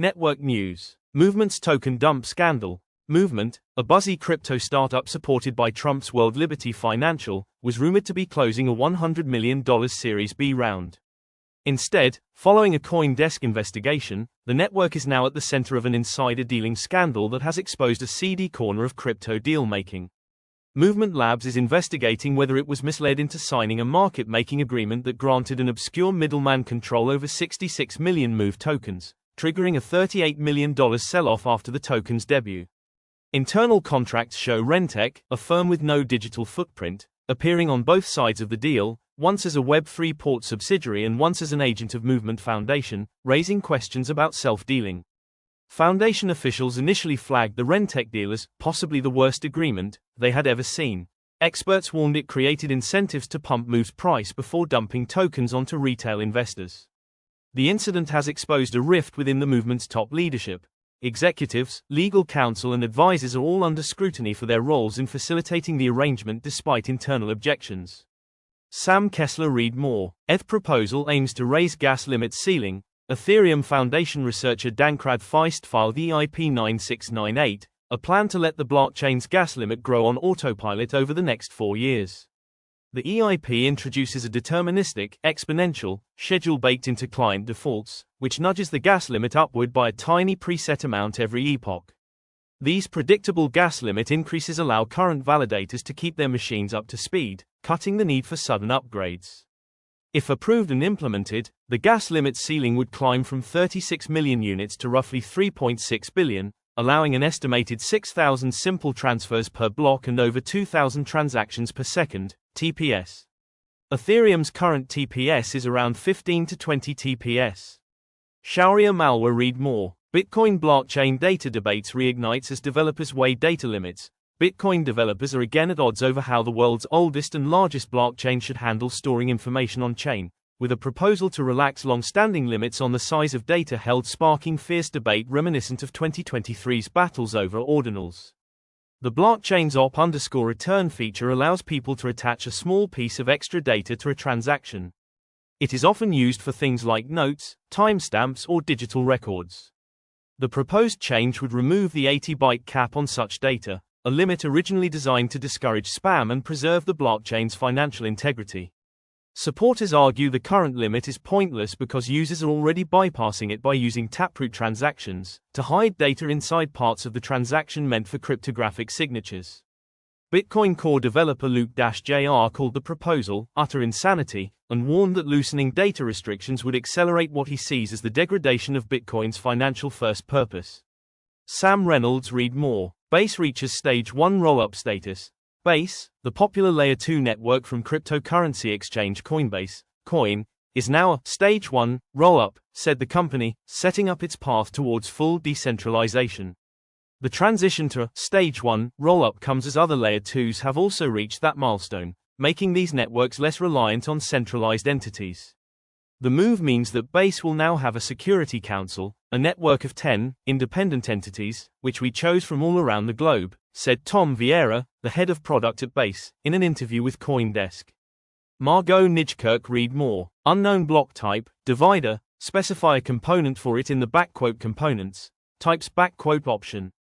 Network news. Movement's token dump scandal. Movement, a buzzy crypto startup supported by Trump's World Liberty Financial, was rumored to be closing a $100 million Series B round. Instead, following a CoinDesk investigation, the network is now at the center of an insider dealing scandal that has exposed a seedy corner of crypto deal-making. Movement Labs is investigating whether it was misled into signing a market-making agreement that granted an obscure middleman control over 66 million Move tokens, triggering a $38 million sell-off after the token's debut. Internal contracts show Rentech, a firm with no digital footprint, appearing on both sides of the deal, once as a Web3 port subsidiary and once as an agent of Movement Foundation, raising questions about self-dealing. Foundation officials initially flagged the Rentech deal as possibly the worst agreement they had ever seen. Experts warned it created incentives to pump Move's price before dumping tokens onto retail investors. The incident has exposed a rift within the movement's top leadership. Executives, legal counsel and advisors are all under scrutiny for their roles in facilitating the arrangement despite internal objections. Sam Kessler read more. ETH proposal aims to raise gas limit ceiling. Ethereum Foundation researcher Dankrad Feist filed EIP 9698, a plan to let the blockchain's gas limit grow on autopilot over the next 4 years. The EIP introduces a deterministic, exponential, schedule baked into client defaults, which nudges the gas limit upward by a tiny preset amount every epoch. These predictable gas limit increases allow current validators to keep their machines up to speed, cutting the need for sudden upgrades. If approved and implemented, the gas limit ceiling would climb from 36 million units to roughly 3.6 billion, allowing an estimated 6,000 simple transfers per block and over 2,000 transactions per second, TPS. Ethereum's current TPS is around 15 to 20 TPS. Sharia malware read more. Bitcoin blockchain data debates reignites as developers weigh data limits. Bitcoin developers are again at odds over how the world's oldest and largest blockchain should handle storing information on-chain, with a proposal to relax long-standing limits on the size of data held sparking fierce debate reminiscent of 2023's battles over Ordinals. The blockchain's op_return feature allows people to attach a small piece of extra data to a transaction. It is often used for things like notes, timestamps, or digital records. The proposed change would remove the 80-byte cap on such data, a limit originally designed to discourage spam and preserve the blockchain's financial integrity. Supporters argue the current limit is pointless because users are already bypassing it by using taproot transactions to hide data inside parts of the transaction meant for cryptographic signatures. Bitcoin Core developer Luke-Jr. called the proposal utter insanity and warned that loosening data restrictions would accelerate what he sees as the degradation of Bitcoin's financial first purpose. Sam Reynolds read more. Base reaches Stage 1 roll-up status. Base, the popular Layer 2 network from cryptocurrency exchange Coinbase, is now a Stage 1 roll-up, said the company, setting up its path towards full decentralization. The transition to Stage 1 roll-up comes as other Layer 2s have also reached that milestone, making these networks less reliant on centralized entities. The move means that Base will now have a security council, a network of 10 independent entities, which we chose from all around the globe, said Tom Vieira, the head of product at Base, in an interview with CoinDesk. Margaux Nijkerk read more. Unknown block type, divider, specify a component for it in the _components, types option.